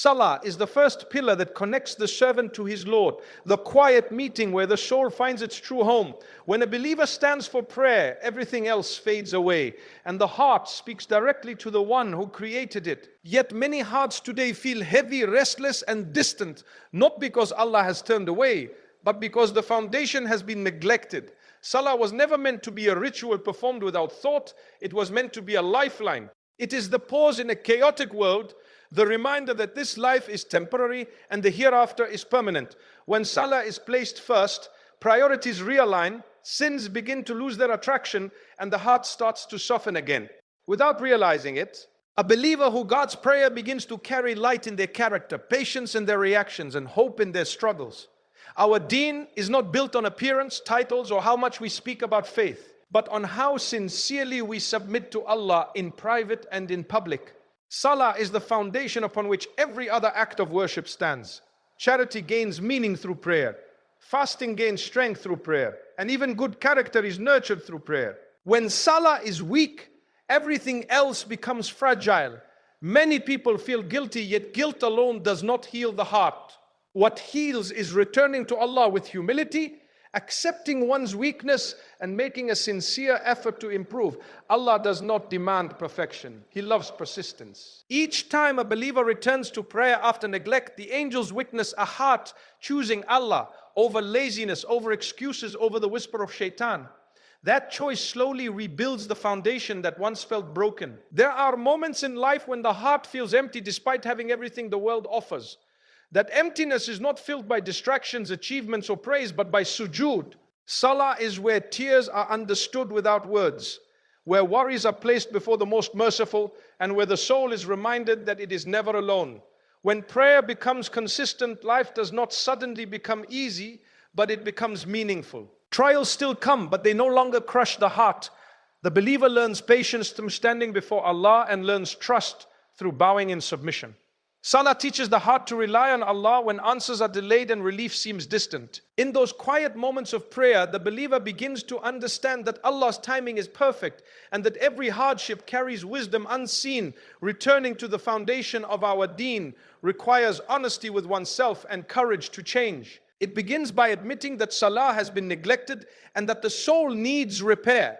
Salah is the first pillar that connects the servant to his Lord, the quiet meeting where the soul finds its true home. When a believer stands for prayer, everything else fades away, and the heart speaks directly to the one who created it. Yet many hearts today feel heavy, restless, and distant, not because Allah has turned away, but because the foundation has been neglected. Salah was never meant to be a ritual performed without thought. It was meant to be a lifeline. It is the pause in a chaotic world, the reminder that this life is temporary and the hereafter is permanent. When Salah is placed first, priorities realign, sins begin to lose their attraction, and the heart starts to soften again. Without realizing it, a believer who guards prayer begins to carry light in their character, patience in their reactions, and hope in their struggles. Our deen is not built on appearance, titles, or how much we speak about faith, but on how sincerely we submit to Allah in private and in public. Salah is the foundation upon which every other act of worship stands. Charity gains meaning through prayer. Fasting gains strength through prayer. And even good character is nurtured through prayer. When Salah is weak, everything else becomes fragile. Many people feel guilty, yet guilt alone does not heal the heart. What heals is returning to Allah with humility, accepting one's weakness, and making a sincere effort to improve. Allah does not demand perfection. He loves persistence. Each time a believer returns to prayer after neglect, the angels witness a heart choosing Allah over laziness, over excuses, over the whisper of shaitan. That choice slowly rebuilds the foundation that once felt broken. There are moments in life when the heart feels empty despite having everything the world offers. That emptiness is not filled by distractions, achievements, or praise, but by sujood. Salah is where tears are understood without words, where worries are placed before the most merciful, and where the soul is reminded that it is never alone. When prayer becomes consistent, life does not suddenly become easy, but it becomes meaningful. Trials still come, but they no longer crush the heart. The believer learns patience through standing before Allah and learns trust through bowing in submission. Salah teaches the heart to rely on Allah when answers are delayed and relief seems distant. In those quiet moments of prayer, the believer begins to understand that Allah's timing is perfect and that every hardship carries wisdom unseen. Returning to the foundation of our deen requires honesty with oneself and courage to change. It begins by admitting that Salah has been neglected and that the soul needs repair.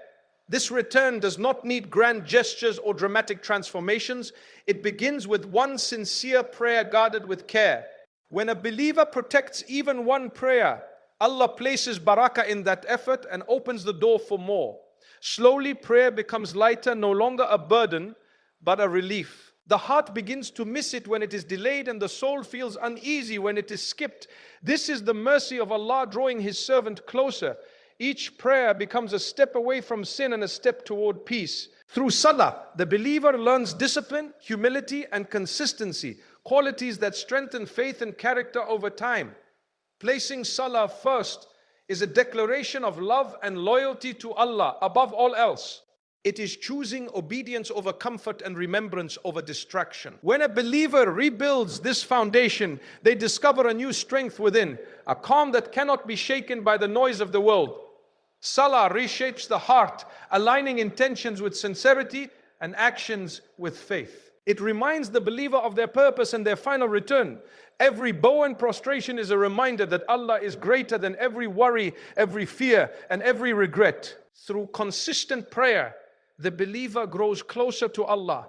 This return does not need grand gestures or dramatic transformations. It begins with one sincere prayer guarded with care. When a believer protects even one prayer, Allah places barakah in that effort and opens the door for more. Slowly, prayer becomes lighter, no longer a burden, but a relief. The heart begins to miss it when it is delayed, and the soul feels uneasy when it is skipped. This is the mercy of Allah drawing His servant closer. Each prayer becomes a step away from sin and a step toward peace. Through Salah, the believer learns discipline, humility, and consistency, qualities that strengthen faith and character over time. Placing Salah first is a declaration of love and loyalty to Allah above all else. It is choosing obedience over comfort and remembrance over distraction. When a believer rebuilds this foundation, they discover a new strength within, a calm that cannot be shaken by the noise of the world. Salah reshapes the heart, aligning intentions with sincerity and actions with faith. It reminds the believer of their purpose and their final return. Every bow and prostration is a reminder that Allah is greater than every worry, every fear, and every regret. Through consistent prayer, the believer grows closer to Allah,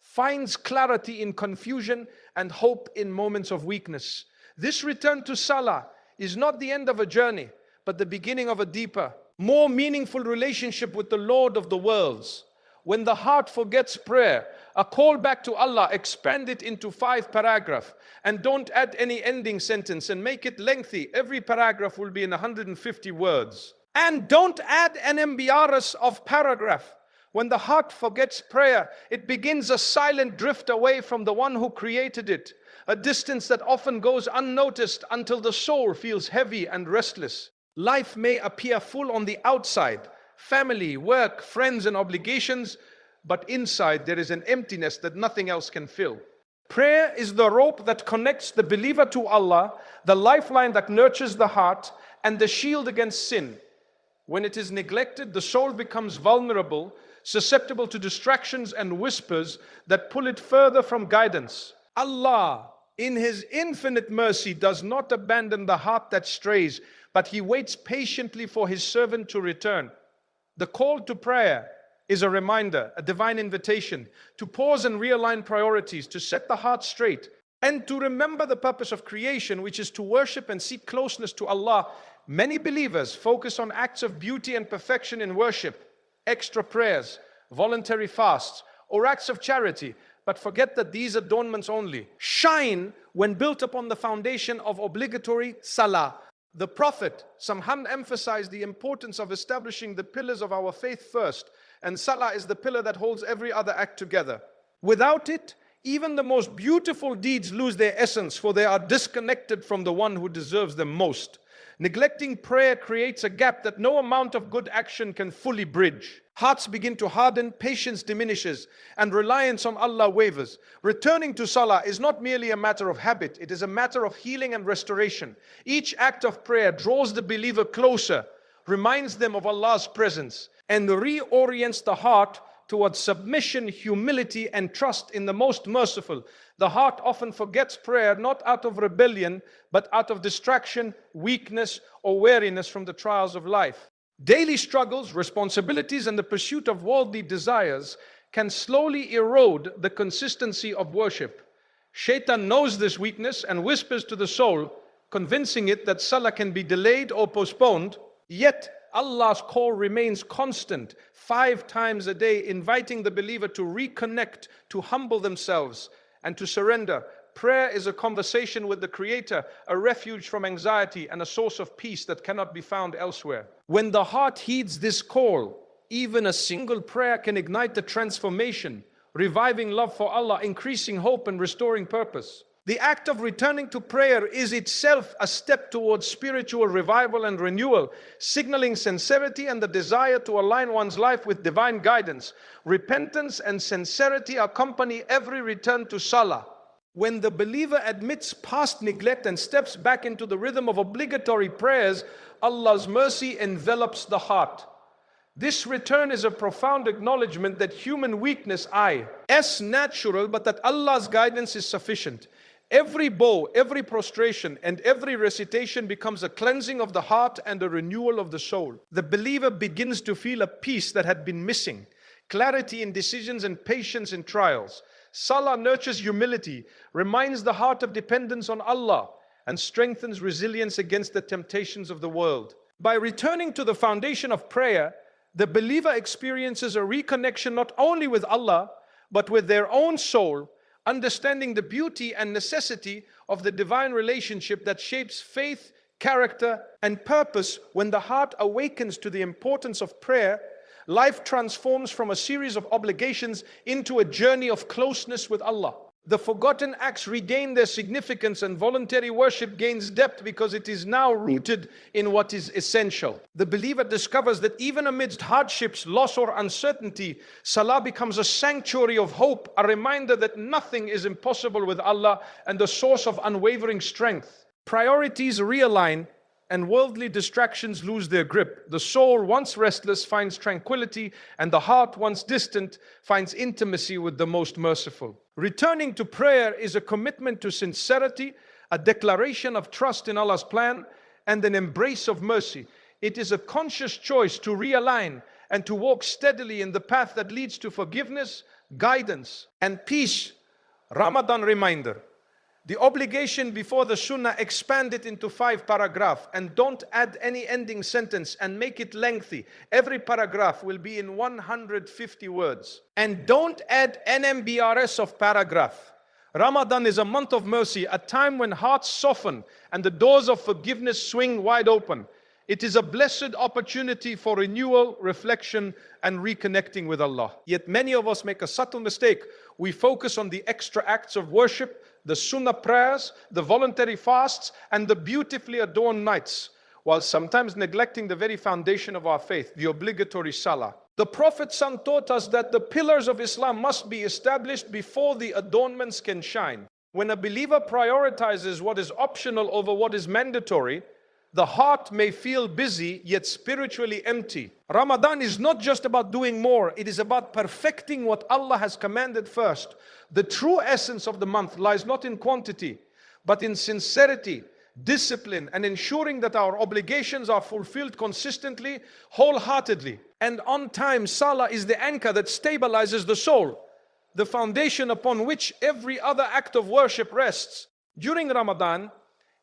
finds clarity in confusion and hope in moments of weakness. This return to Salah is not the end of a journey, but the beginning of a deeper, more meaningful relationship with the Lord of the worlds. When the heart forgets prayer, a call back to Allah, expand it into 5 paragraphs and don't add any ending sentence and make it lengthy. Every paragraph will be in 150 words. And don't add an embarrass of paragraph. When the heart forgets prayer, it begins a silent drift away from the one who created it, a distance that often goes unnoticed until the soul feels heavy and restless. Life may appear full on the outside, family, work, friends, and obligations, but inside there is an emptiness that nothing else can fill. Prayer is the rope that connects the believer to Allah, the lifeline that nurtures the heart, and the shield against sin. When it is neglected, the soul becomes vulnerable, susceptible to distractions and whispers that pull it further from guidance. Allah in His infinite mercy, does not abandon the heart that strays, but He waits patiently for His servant to return. The call to prayer is a reminder, a divine invitation to pause and realign priorities, to set the heart straight, and to remember the purpose of creation, which is to worship and seek closeness to Allah. Many believers focus on acts of beauty and perfection in worship, extra prayers, voluntary fasts, or acts of charity, but forget that these adornments only shine when built upon the foundation of obligatory Salah. The Prophet emphasized the importance of establishing the pillars of our faith first, and Salah is the pillar that holds every other act together. Without it, even the most beautiful deeds lose their essence, for they are disconnected from the one who deserves them most. Neglecting prayer creates a gap that no amount of good action can fully bridge. Hearts begin to harden, patience diminishes, and reliance on Allah wavers. Returning to Salah is not merely a matter of habit, it is a matter of healing and restoration. Each act of prayer draws the believer closer, reminds them of Allah's presence, and reorients the heart towards submission, humility, and trust in the most merciful. The heart often forgets prayer not out of rebellion, but out of distraction, weakness, or weariness from the trials of life. Daily struggles, responsibilities, and the pursuit of worldly desires can slowly erode the consistency of worship. Shaitan knows this weakness and whispers to the soul, convincing it that Salah can be delayed or postponed, yet Allah's call remains constant, 5 times a day, inviting the believer to reconnect, to humble themselves, and to surrender. Prayer is a conversation with the Creator, a refuge from anxiety, and a source of peace that cannot be found elsewhere. When the heart heeds this call, even a single prayer can ignite the transformation, reviving love for Allah, increasing hope, and restoring purpose. The act of returning to prayer is itself a step towards spiritual revival and renewal, signaling sincerity and the desire to align one's life with divine guidance. Repentance and sincerity accompany every return to Salah. When the believer admits past neglect and steps back into the rhythm of obligatory prayers, Allah's mercy envelops the heart. This return is a profound acknowledgement that human weakness is natural, but that Allah's guidance is sufficient. Every bow, every prostration, and every recitation becomes a cleansing of the heart and a renewal of the soul. The believer begins to feel a peace that had been missing, clarity in decisions and patience in trials. Salah nurtures humility, reminds the heart of dependence on Allah, and strengthens resilience against the temptations of the world. By returning to the foundation of prayer, the believer experiences a reconnection not only with Allah, but with their own soul, understanding the beauty and necessity of the divine relationship that shapes faith, character, and purpose. When the heart awakens to the importance of prayer, life transforms from a series of obligations into a journey of closeness with Allah. The forgotten acts regain their significance, and voluntary worship gains depth because it is now rooted in what is essential. The believer discovers that even amidst hardships, loss, or uncertainty, Salah becomes a sanctuary of hope, a reminder that nothing is impossible with Allah, and a source of unwavering strength. Priorities realign and worldly distractions lose their grip. The soul, once restless, finds tranquility, and the heart, once distant, finds intimacy with the most merciful. Returning to prayer is a commitment to sincerity, a declaration of trust in Allah's plan, and an embrace of mercy. It is a conscious choice to realign and to walk steadily in the path that leads to forgiveness, guidance, and peace. Ramadan reminder. The obligation before the Sunnah, expand it into 5 paragraphs, and don't add any ending sentence and make it lengthy. Every paragraph will be in 150 words. And don't add NMBRS of paragraph. Ramadan is a month of mercy, a time when hearts soften and the doors of forgiveness swing wide open. It is a blessed opportunity for renewal, reflection, and reconnecting with Allah. Yet many of us make a subtle mistake. We focus on the extra acts of worship, the sunnah prayers, the voluntary fasts, and the beautifully adorned nights, while sometimes neglecting the very foundation of our faith, the obligatory Salah. The Prophet taught us that the pillars of Islam must be established before the adornments can shine. When a believer prioritizes what is optional over what is mandatory, the heart may feel busy yet spiritually empty. Ramadan is not just about doing more, it is about perfecting what Allah has commanded first. The true essence of the month lies not in quantity, but in sincerity, discipline, and ensuring that our obligations are fulfilled consistently, wholeheartedly, and on time. Salah is the anchor that stabilizes the soul, the foundation upon which every other act of worship rests. During Ramadan,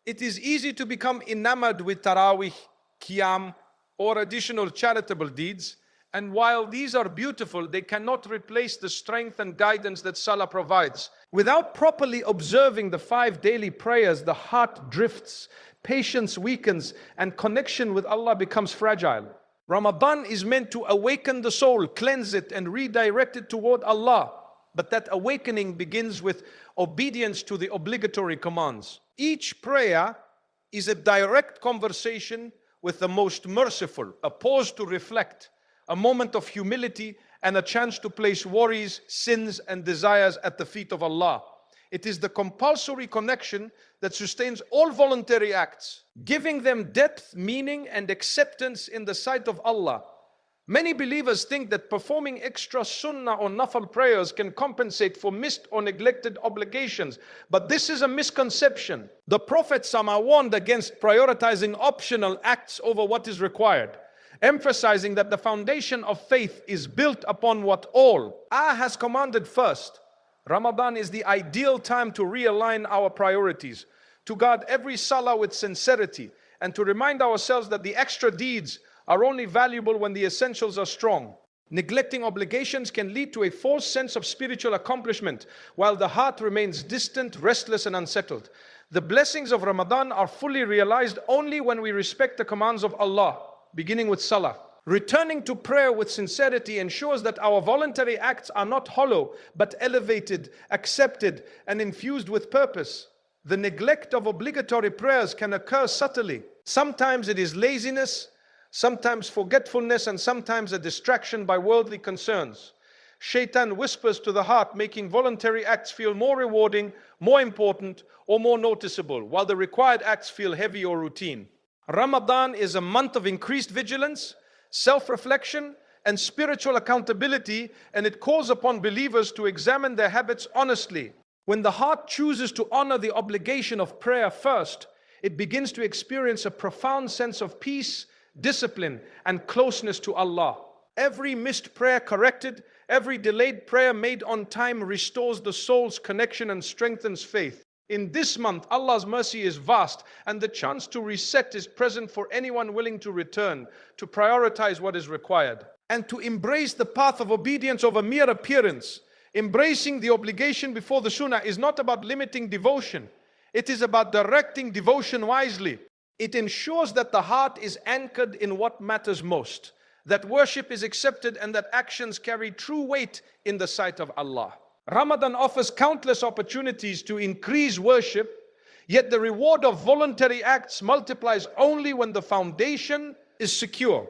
it is easy to become enamored with Taraweeh, Qiyam, or additional charitable deeds. And while these are beautiful, they cannot replace the strength and guidance that Salah provides. Without properly observing the 5 daily prayers, the heart drifts, patience weakens, and connection with Allah becomes fragile. Ramadan is meant to awaken the soul, cleanse it, and redirect it toward Allah. But that awakening begins with obedience to the obligatory commands. Each prayer is a direct conversation with the most merciful, a pause to reflect, a moment of humility, and a chance to place worries, sins, and desires at the feet of Allah. It is the compulsory connection that sustains all voluntary acts, giving them depth, meaning, and acceptance in the sight of Allah. Many believers think that performing extra sunnah or nafal prayers can compensate for missed or neglected obligations, but this is a misconception. The Prophet ﷺ warned against prioritizing optional acts over what is required, emphasizing that the foundation of faith is built upon what Allah has commanded first. Ramadan is the ideal time to realign our priorities, to guard every salah with sincerity, and to remind ourselves that the extra deeds are only valuable when the essentials are strong. Neglecting obligations can lead to a false sense of spiritual accomplishment, while the heart remains distant, restless, and unsettled. The blessings of Ramadan are fully realized only when we respect the commands of Allah, beginning with Salah. Returning to prayer with sincerity ensures that our voluntary acts are not hollow, but elevated, accepted, and infused with purpose. The neglect of obligatory prayers can occur subtly. Sometimes it is laziness, sometimes forgetfulness, and sometimes a distraction by worldly concerns. Shaitan whispers to the heart, making voluntary acts feel more rewarding, more important, or more noticeable, while the required acts feel heavy or routine. Ramadan is a month of increased vigilance, self-reflection, and spiritual accountability, and it calls upon believers to examine their habits honestly. When the heart chooses to honor the obligation of prayer first, it begins to experience a profound sense of peace, discipline, and closeness to Allah. Every missed prayer corrected, every delayed prayer made on time restores the soul's connection and strengthens faith. In this month, Allah's mercy is vast, and the chance to reset is present for anyone willing to return, to prioritize what is required, and to embrace the path of obedience over mere appearance. Embracing the obligation before the Sunnah is not about limiting devotion. It is about directing devotion wisely. It ensures that the heart is anchored in what matters most, that worship is accepted, and that actions carry true weight in the sight of Allah. Ramadan offers countless opportunities to increase worship, yet the reward of voluntary acts multiplies only when the foundation is secure.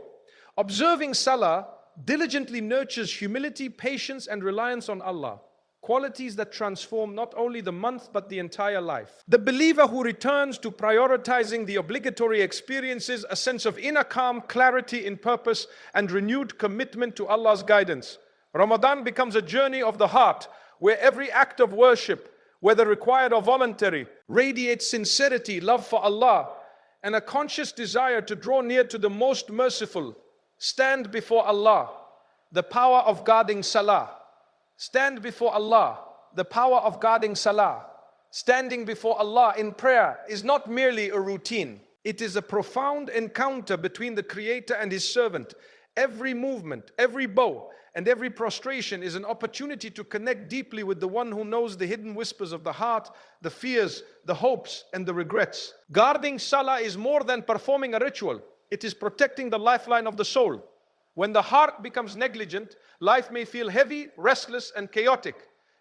Observing Salah diligently nurtures humility, patience, and reliance on Allah, qualities that transform not only the month but the entire life. The believer who returns to prioritizing the obligatory experiences a sense of inner calm, clarity in purpose, and renewed commitment to Allah's guidance. Ramadan becomes a journey of the heart, where every act of worship, whether required or voluntary, radiates sincerity, love for Allah, and a conscious desire to draw near to the most merciful. Stand before Allah, the power of guarding Salah. Stand before Allah, the power of guarding Salah. Standing before Allah in prayer is not merely a routine. It is a profound encounter between the Creator and His servant. Every movement, every bow, and every prostration is an opportunity to connect deeply with the one who knows the hidden whispers of the heart, the fears, the hopes, and the regrets. Guarding Salah is more than performing a ritual. It is protecting the lifeline of the soul. When the heart becomes negligent, life may feel heavy, restless, and chaotic,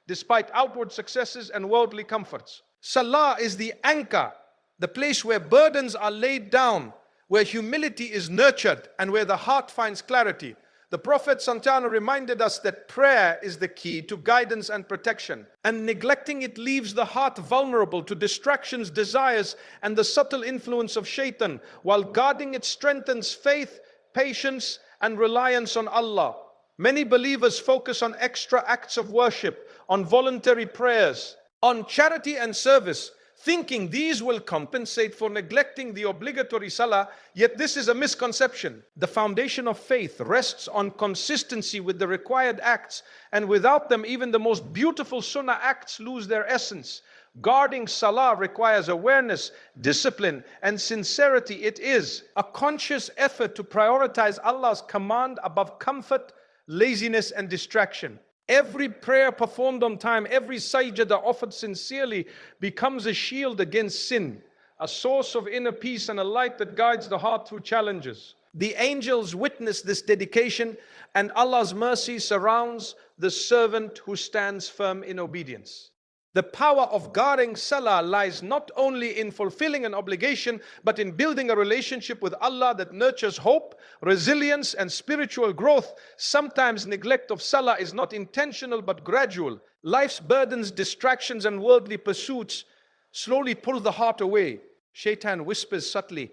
despite outward successes and worldly comforts. Salah is the anchor, the place where burdens are laid down, where humility is nurtured, and where the heart finds clarity. The Prophet ﷺ reminded us that prayer is the key to guidance and protection, and neglecting it leaves the heart vulnerable to distractions, desires, and the subtle influence of shaitan, while guarding it strengthens faith, patience, and reliance on Allah. Many believers focus on extra acts of worship, on voluntary prayers, on charity and service, thinking these will compensate for neglecting the obligatory salah, yet this is a misconception. The foundation of faith rests on consistency with the required acts, and without them even the most beautiful sunnah acts lose their essence. Guarding salah requires awareness, discipline, and sincerity. It is a conscious effort to prioritize Allah's command above comfort, laziness, and distraction. Every prayer performed on time, every sajda offered sincerely becomes a shield against sin, a source of inner peace and a light that guides the heart through challenges. The angels witness this dedication, and Allah's mercy surrounds the servant who stands firm in obedience. The power of guarding salah lies not only in fulfilling an obligation, but in building a relationship with Allah that nurtures hope, resilience, and spiritual growth. Sometimes neglect of salah is not intentional but gradual. Life's burdens, distractions, and worldly pursuits slowly pull the heart away. Shaitan whispers subtly,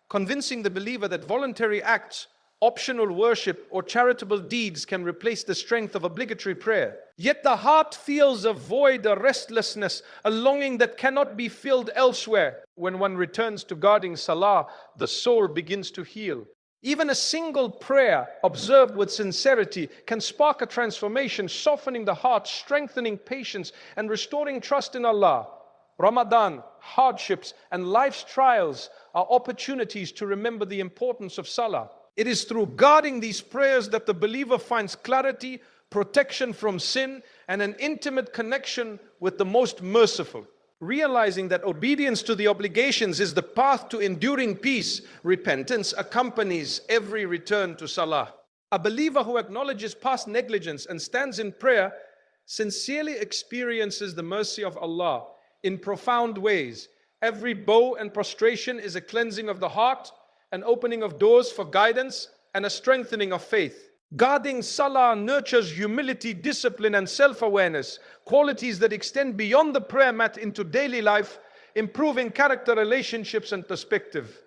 convincing the believer that voluntary acts, optional worship, or charitable deeds can replace the strength of obligatory prayer. Yet the heart feels a void, a restlessness, a longing that cannot be filled elsewhere. When one returns to guarding salah, the soul begins to heal. Even a single prayer observed with sincerity can spark a transformation, softening the heart, strengthening patience, and restoring trust in Allah. Ramadan, hardships, and life's trials are opportunities to remember the importance of salah. It is through guarding these prayers that the believer finds clarity, protection from sin, and an intimate connection with the most merciful. Realizing that obedience to the obligations is the path to enduring peace, repentance accompanies every return to salah. A believer who acknowledges past negligence and stands in prayer sincerely experiences the mercy of Allah in profound ways. Every bow and prostration is a cleansing of the heart, an opening of doors for guidance, and a strengthening of faith. Guarding salah nurtures humility, discipline, and self-awareness, qualities that extend beyond the prayer mat into daily life, improving character, relationships, and perspective.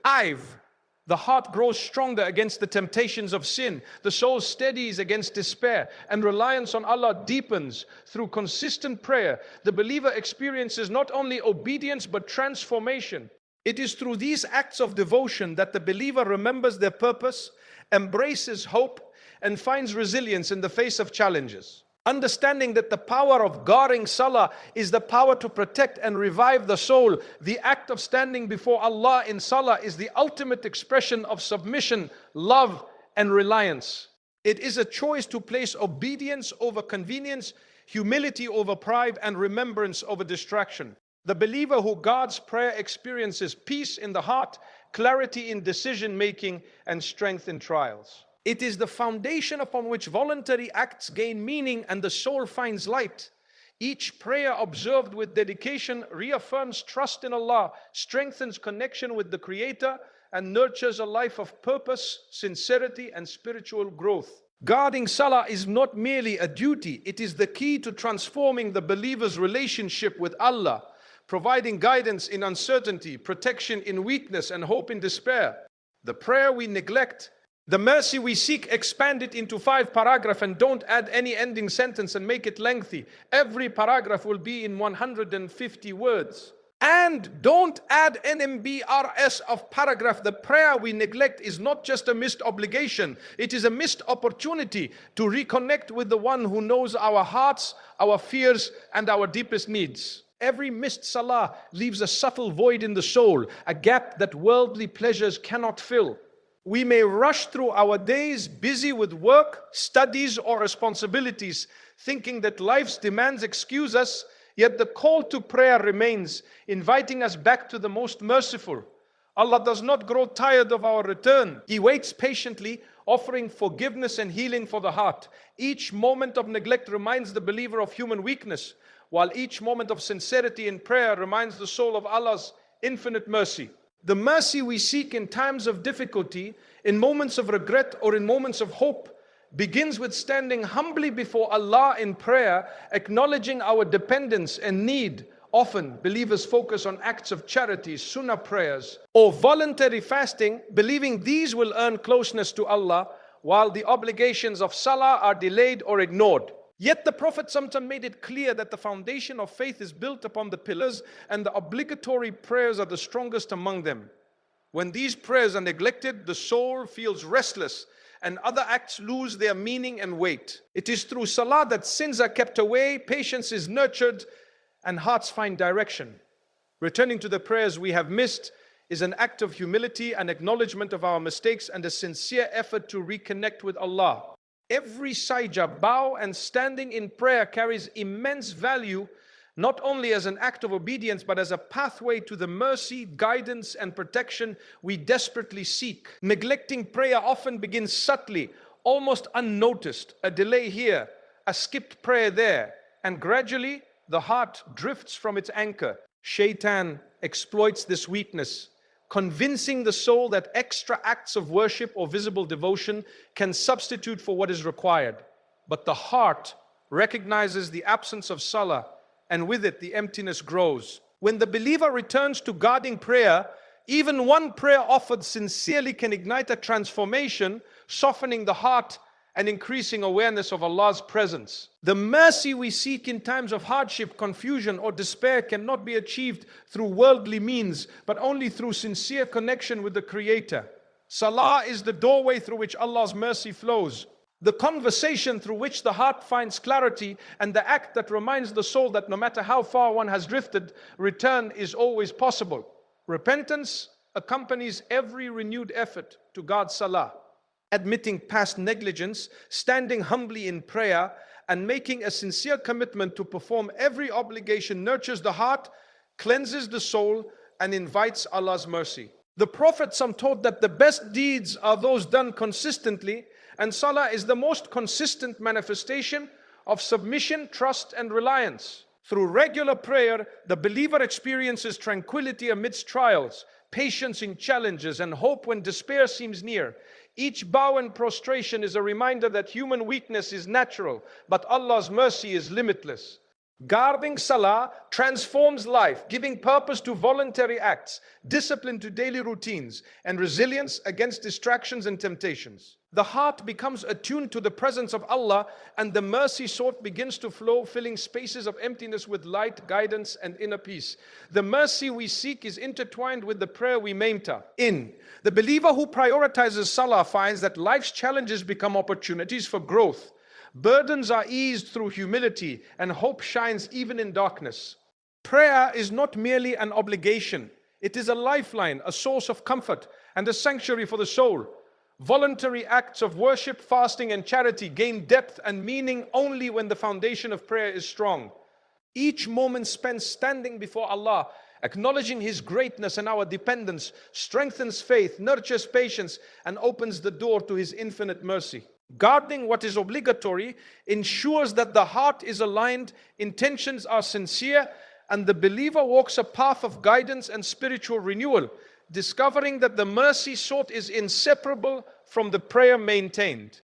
The heart grows stronger against the temptations of sin. The soul steadies against despair, and reliance on Allah deepens. Through consistent prayer, the believer experiences not only obedience but transformation. It is through these acts of devotion that the believer remembers their purpose, embraces hope, and finds resilience in the face of challenges. Understanding that the power of guarding salah is the power to protect and revive the soul, the act of standing before Allah in salah is the ultimate expression of submission, love, and reliance. It is a choice to place obedience over convenience, humility over pride, and remembrance over distraction. The believer who guards prayer experiences peace in the heart, clarity in decision making, and strength in trials. It is the foundation upon which voluntary acts gain meaning and the soul finds light. Each prayer observed with dedication reaffirms trust in Allah, strengthens connection with the Creator, and nurtures a life of purpose, sincerity, and spiritual growth. Guarding salah is not merely a duty, it is the key to transforming the believer's relationship with Allah, providing guidance in uncertainty, protection in weakness, and hope in despair. The prayer we neglect, the mercy we seek, expand it into 5 paragraphs and don't add any ending sentence and make it lengthy. Every paragraph will be in 150 words. And don't add NMBRS of paragraph. The prayer we neglect is not just a missed obligation. It is a missed opportunity to reconnect with the one who knows our hearts, our fears, and our deepest needs. Every missed salah leaves a subtle void in the soul, a gap that worldly pleasures cannot fill. We may rush through our days busy with work, studies, or responsibilities, thinking that life's demands excuse us, yet the call to prayer remains, inviting us back to the most merciful. Allah does not grow tired of our return. He waits patiently, offering forgiveness and healing for the heart. Each moment of neglect reminds the believer of human weakness, while each moment of sincerity in prayer reminds the soul of Allah's infinite mercy. The mercy we seek in times of difficulty, in moments of regret, or in moments of hope, begins with standing humbly before Allah in prayer, acknowledging our dependence and need. Often, believers focus on acts of charity, sunnah prayers, or voluntary fasting, believing these will earn closeness to Allah, while the obligations of salah are delayed or ignored. Yet the Prophet sometimes made it clear that the foundation of faith is built upon the pillars, and the obligatory prayers are the strongest among them. When these prayers are neglected, the soul feels restless and other acts lose their meaning and weight. It is through salah that sins are kept away, patience is nurtured, and hearts find direction. Returning to the prayers we have missed is an act of humility and acknowledgement of our mistakes and a sincere effort to reconnect with Allah. Every sajda, bow and standing in prayer carries immense value, not only as an act of obedience, but as a pathway to the mercy, guidance, and protection we desperately seek. Neglecting prayer often begins subtly, almost unnoticed. A delay here, a skipped prayer there, and gradually the heart drifts from its anchor. Shaitan exploits this weakness, convincing the soul that extra acts of worship or visible devotion can substitute for what is required. But the heart recognizes the absence of salah, and with it the emptiness grows. When the believer returns to guarding prayer, even one prayer offered sincerely can ignite a transformation, softening the heart and increasing awareness of Allah's presence. The mercy we seek in times of hardship, confusion, or despair cannot be achieved through worldly means, but only through sincere connection with the Creator. Salah is the doorway through which Allah's mercy flows, the conversation through which the heart finds clarity, and the act that reminds the soul that no matter how far one has drifted, return is always possible. Repentance accompanies every renewed effort to guard salah. Admitting past negligence, standing humbly in prayer, and making a sincere commitment to perform every obligation nurtures the heart, cleanses the soul, and invites Allah's mercy. The Prophet taught that the best deeds are those done consistently, and salah is the most consistent manifestation of submission, trust, and reliance. Through regular prayer, the believer experiences tranquility amidst trials, patience in challenges, and hope when despair seems near. Each bow and prostration is a reminder that human weakness is natural, but Allah's mercy is limitless. Guarding salah transforms life, giving purpose to voluntary acts, discipline to daily routines, and resilience against distractions and temptations. The heart becomes attuned to the presence of Allah, and the mercy sought begins to flow, filling spaces of emptiness with light, guidance, and inner peace. The mercy we seek is intertwined with the prayer we maintain. The believer who prioritizes salah finds that life's challenges become opportunities for growth. Burdens are eased through humility, and hope shines even in darkness. Prayer is not merely an obligation. It is a lifeline, a source of comfort, and a sanctuary for the soul. Voluntary acts of worship, fasting, and charity gain depth and meaning only when the foundation of prayer is strong. Each moment spent standing before Allah, acknowledging His greatness and our dependence, strengthens faith, nurtures patience, and opens the door to His infinite mercy. Guarding what is obligatory ensures that the heart is aligned, intentions are sincere, and the believer walks a path of guidance and spiritual renewal, discovering that the mercy sought is inseparable from the prayer maintained.